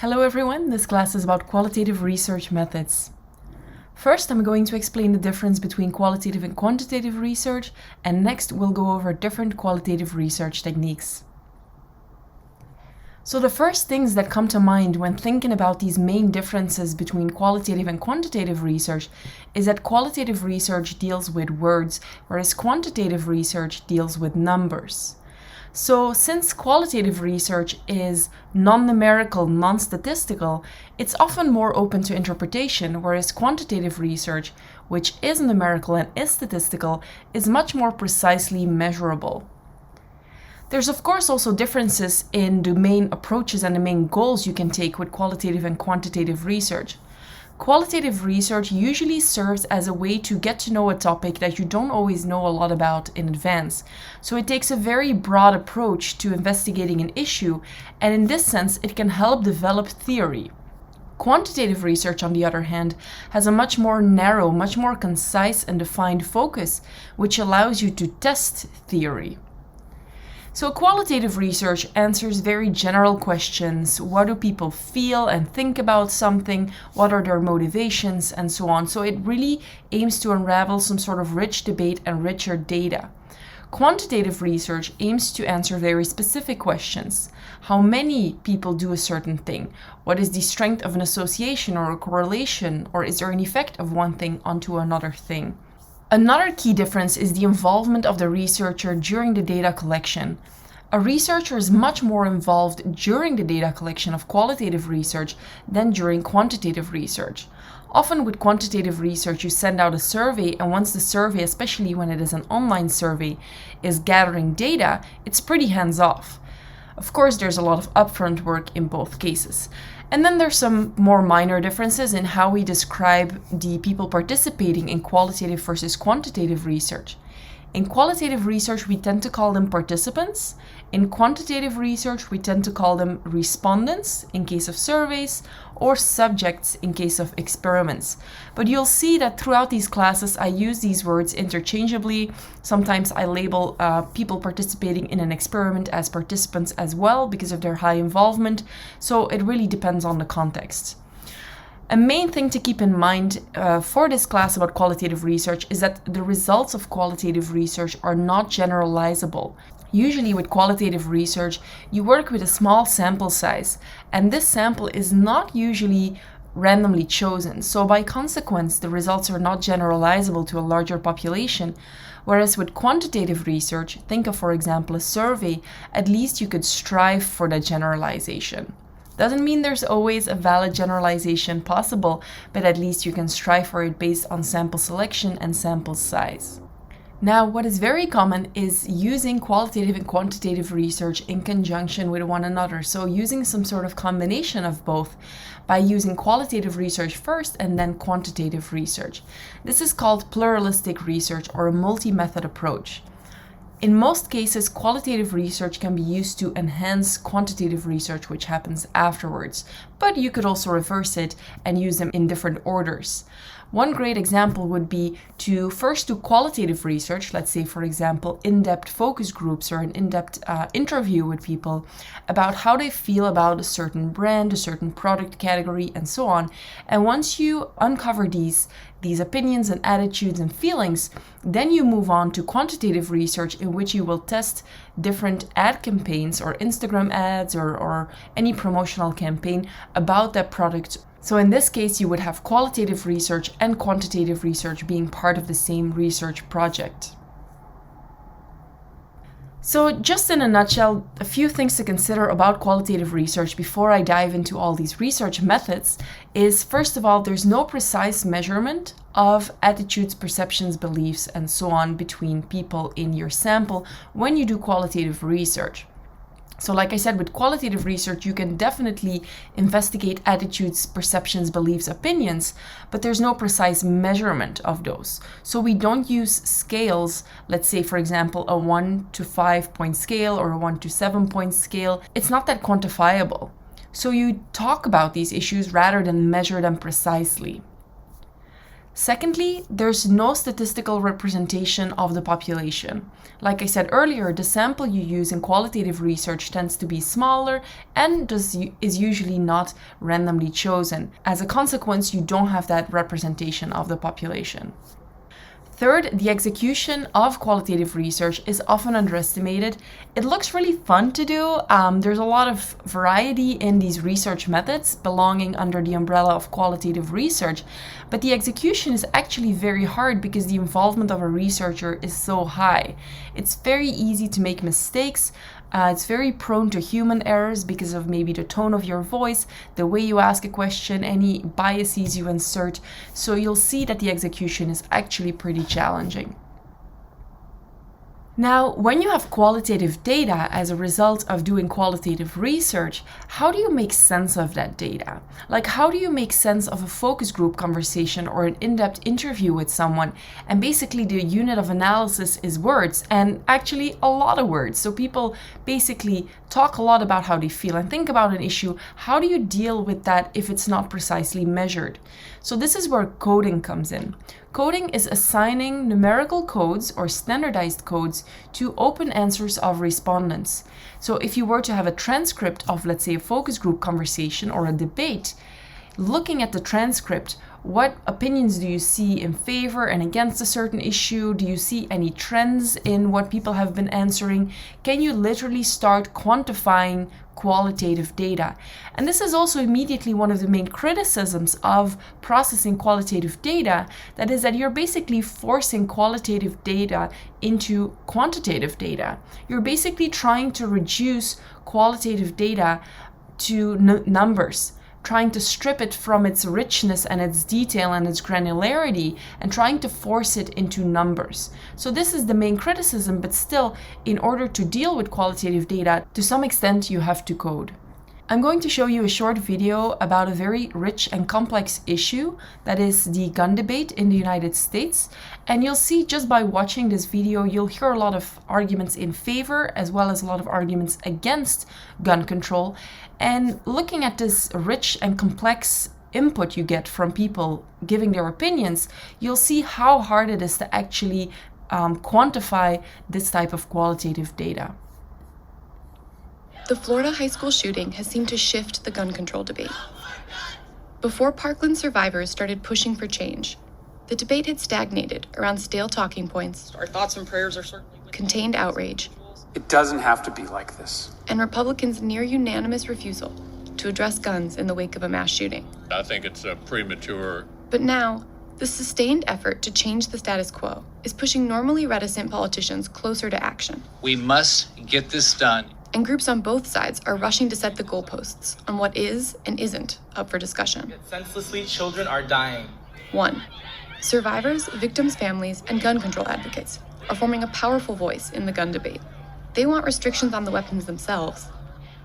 Hello everyone, this class is about qualitative research methods. First, I'm going to explain the difference between qualitative and quantitative research, and next we'll go over different qualitative research techniques. So the first things that come to mind when thinking about these main differences between qualitative and quantitative research is that qualitative research deals with words, whereas quantitative research deals with numbers. So since qualitative research is non-numerical, non-statistical, it's often more open to interpretation, whereas quantitative research, which is numerical and is statistical, is much more precisely measurable. There's of course also differences in the main approaches and the main goals you can take with qualitative and quantitative research. Qualitative research usually serves as a way to get to know a topic that you don't always know a lot about in advance. So it takes a very broad approach to investigating an issue, and in this sense, it can help develop theory. Quantitative research, on the other hand, has a much more narrow, much more concise and defined focus, which allows you to test theory. So qualitative research answers very general questions. What do people feel and think about something? What are their motivations and so on? So it really aims to unravel some sort of rich debate and richer data. Quantitative research aims to answer very specific questions. How many people do a certain thing? What is the strength of an association or a correlation? Or is there an effect of one thing onto another thing? Another key difference is the involvement of the researcher during the data collection. A researcher is much more involved during the data collection of qualitative research than during quantitative research. Often with quantitative research, you send out a survey, and once the survey, especially when it is an online survey, is gathering data, it's pretty hands-off. Of course, there's a lot of upfront work in both cases. And then there's some more minor differences in how we describe the people participating in qualitative versus quantitative research. In qualitative research, we tend to call them participants. In quantitative research, we tend to call them respondents in case of surveys or subjects in case of experiments. But you'll see that throughout these classes, I use these words interchangeably. Sometimes I label people participating in an experiment as participants as well because of their high involvement. So it really depends on the context. A main thing to keep in mind for this class about qualitative research is that the results of qualitative research are not generalizable. Usually with qualitative research, you work with a small sample size, and this sample is not usually randomly chosen. So by consequence, the results are not generalizable to a larger population. Whereas with quantitative research, think of, for example, a survey, at least you could strive for that generalization. Doesn't mean there's always a valid generalization possible, but at least you can strive for it based on sample selection and sample size. Now, what is very common is using qualitative and quantitative research in conjunction with one another. So using some sort of combination of both by using qualitative research first and then quantitative research. This is called pluralistic research or a multi-method approach. In most cases, qualitative research can be used to enhance quantitative research, which happens afterwards, but you could also reverse it and use them in different orders. One great example would be to first do qualitative research, let's say, for example, in-depth focus groups or an in-depth interview with people about how they feel about a certain brand, a certain product category, and so on. And once you uncover these opinions and attitudes and feelings, then you move on to quantitative research in which you will test different ad campaigns or Instagram ads or any promotional campaign about that product. So in this case, you would have qualitative research and quantitative research being part of the same research project. So just in a nutshell, a few things to consider about qualitative research before I dive into all these research methods is, first of all, there's no precise measurement of attitudes, perceptions, beliefs, and so on between people in your sample when you do qualitative research. So like I said, with qualitative research, you can definitely investigate attitudes, perceptions, beliefs, opinions, but there's no precise measurement of those. So we don't use scales, let's say, for example, a 1 to 5 point scale or a 1 to 7 point scale. It's not that quantifiable. So you talk about these issues rather than measure them precisely. Secondly, there's no statistical representation of the population. Like I said earlier, the sample you use in qualitative research tends to be smaller and is usually not randomly chosen. As a consequence, you don't have that representation of the population. Third, the execution of qualitative research is often underestimated. It looks really fun to do. There's a lot of variety in these research methods belonging under the umbrella of qualitative research, but the execution is actually very hard because the involvement of a researcher is so high. It's very easy to make mistakes. It's very prone to human errors because of maybe the tone of your voice, the way you ask a question, any biases you insert. So you'll see that the execution is actually pretty challenging. Now, when you have qualitative data as a result of doing qualitative research, how do you make sense of that data? Like, how do you make sense of a focus group conversation or an in-depth interview with someone? And basically the unit of analysis is words, and actually a lot of words. So people basically talk a lot about how they feel and think about an issue. How do you deal with that if it's not precisely measured? So this is where coding comes in. Coding is assigning numerical codes or standardized codes to open answers of respondents. So if you were to have a transcript of, let's say, a focus group conversation or a debate, looking at the transcript, what opinions do you see in favor and against a certain issue? Do you see any trends in what people have been answering? Can you literally start quantifying qualitative data? And this is also immediately one of the main criticisms of processing qualitative data, that is that you're basically forcing qualitative data into quantitative data. You're basically trying to reduce qualitative data to numbers, trying to strip it from its richness and its detail and its granularity and trying to force it into numbers. So this is the main criticism, but still, in order to deal with qualitative data, to some extent you have to code. I'm going to show you a short video about a very rich and complex issue, that is the gun debate in the United States. And you'll see just by watching this video, you'll hear a lot of arguments in favor as well as a lot of arguments against gun control. And looking at this rich and complex input you get from people giving their opinions, you'll see how hard it is to actually quantify this type of qualitative data. The Florida high school shooting has seemed to shift the gun control debate. Before Parkland survivors started pushing for change, the debate had stagnated around stale talking points, our thoughts and prayers are certainly contained outrage, it doesn't have to be like this, and Republicans' near unanimous refusal to address guns in the wake of a mass shooting. I think it's premature. But now, the sustained effort to change the status quo is pushing normally reticent politicians closer to action. We must get this done. And groups on both sides are rushing to set the goalposts on what is and isn't up for discussion. Senselessly, children are dying. 1. Survivors, victims' families, and gun control advocates are forming a powerful voice in the gun debate. They want restrictions on the weapons themselves.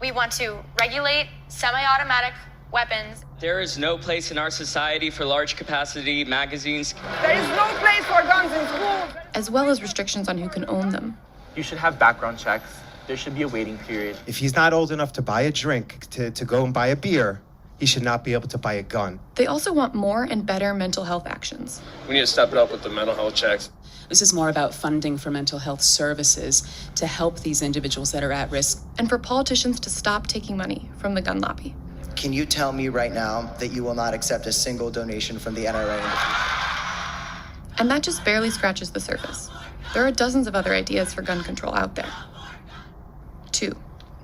We want to regulate semi-automatic weapons. There is no place in our society for large capacity magazines. There is no place for guns in schools. As well as restrictions on who can own them. You should have background checks. There should be a waiting period. If he's not old enough to buy a drink, to go and buy a beer, he should not be able to buy a gun. They also want more and better mental health actions. we need to step it up with the mental health checks. This is more about funding for mental health services to help these individuals that are at risk. And for politicians to stop taking money from the gun lobby. Can you tell me right now that you will not accept a single donation from the NRA in the future? And that just barely scratches the surface. There are dozens of other ideas for gun control out there. 2.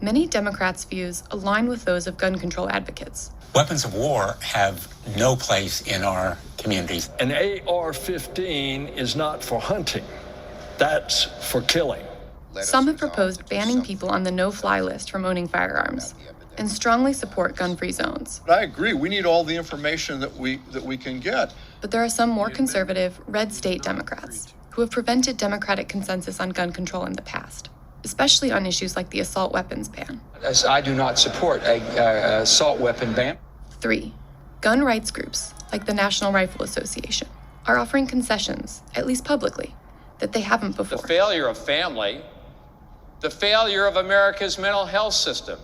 Many Democrats' views align with those of gun control advocates. Weapons of war have no place in our communities. An AR-15 is not for hunting. That's for killing. Some have proposed banning people on the no-fly list from owning firearms and strongly support gun-free zones. I agree. We need all the information that we can get. But there are some more conservative, red state Democrats who have prevented Democratic consensus on gun control in the past, especially on issues like the assault weapons ban. As I do not support an assault weapon ban. 3. Gun rights groups, like the National Rifle Association, are offering concessions, at least publicly, that they haven't before. The failure of family, the failure of America's mental health system.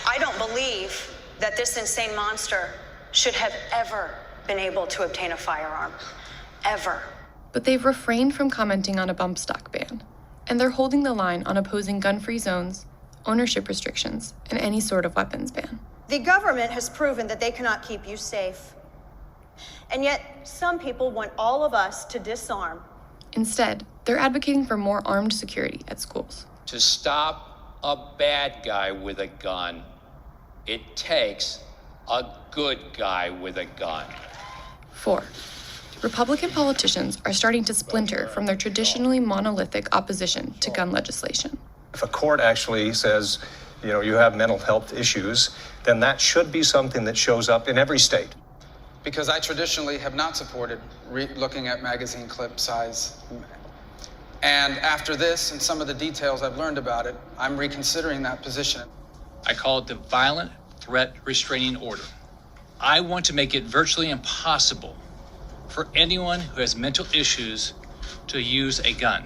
I don't believe that this insane monster should have ever been able to obtain a firearm. ever. But they've refrained from commenting on a bump stock ban, and they're holding the line on opposing gun-free zones, ownership restrictions, and any sort of weapons ban. The government has proven that they cannot keep you safe. And yet, some people want all of us to disarm. Instead, they're advocating for more armed security at schools. To stop a bad guy with a gun, it takes a good guy with a gun. 4. Republican politicians are starting to splinter from their traditionally monolithic opposition to gun legislation. If a court actually says, you have mental health issues, then that should be something that shows up in every state. Because I traditionally have not supported looking at magazine clip size. And after this and some of the details I've learned about it, I'm reconsidering that position. I call it the Violent Threat Restraining Order. I want to make it virtually impossible for anyone who has mental issues to use a gun.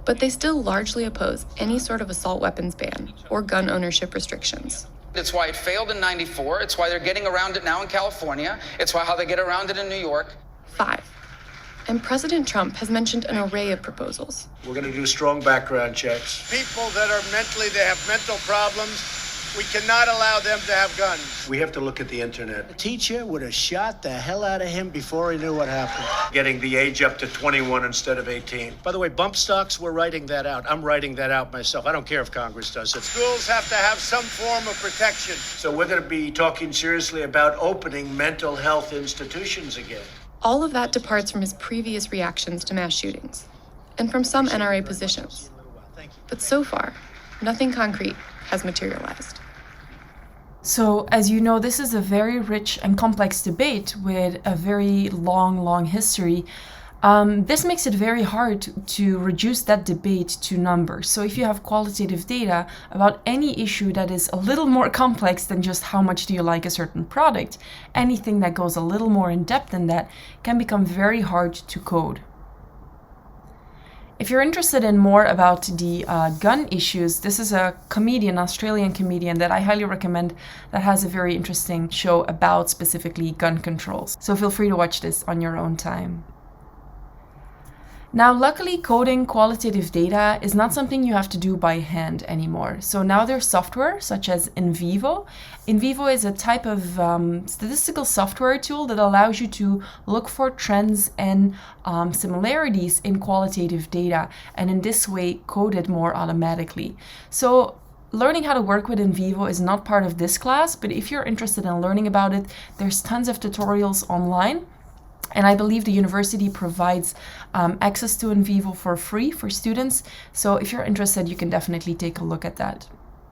But they still largely oppose any sort of assault weapons ban or gun ownership restrictions. It's why it failed in '94. It's why they're getting around it now in California. It's how they get around it in New York. 5. And President Trump has mentioned an array of proposals. We're going to do strong background checks. People that are they have mental problems, we cannot allow them to have guns. We have to look at the internet. The teacher would have shot the hell out of him before he knew what happened. Getting the age up to 21 instead of 18. By the way, bump stocks, we're writing that out. I'm writing that out myself. I don't care if Congress does it. Schools have to have some form of protection. So we're going to be talking seriously about opening mental health institutions again. All of that departs from his previous reactions to mass shootings and from some NRA positions. But so far, nothing concrete has materialized. So, as you know, this is a very rich and complex debate with a very long history. This makes it very hard to reduce that debate to numbers. So if you have qualitative data about any issue that is a little more complex than just how much do you like a certain product, anything that goes a little more in depth than that can become very hard to code. If you're interested in more about the gun issues, this is a comedian, Australian comedian, that I highly recommend that has a very interesting show about specifically gun controls. So feel free to watch this on your own time. Now, luckily, coding qualitative data is not something you have to do by hand anymore. So now there's software such as Vivo. Vivo is a type of statistical software tool that allows you to look for trends and similarities in qualitative data, and in this way code it more automatically. So learning how to work with Vivo is not part of this class, but if you're interested in learning about it, there's tons of tutorials online. And I believe the university provides access to Vivo for free for students. So if you're interested, you can definitely take a look at that.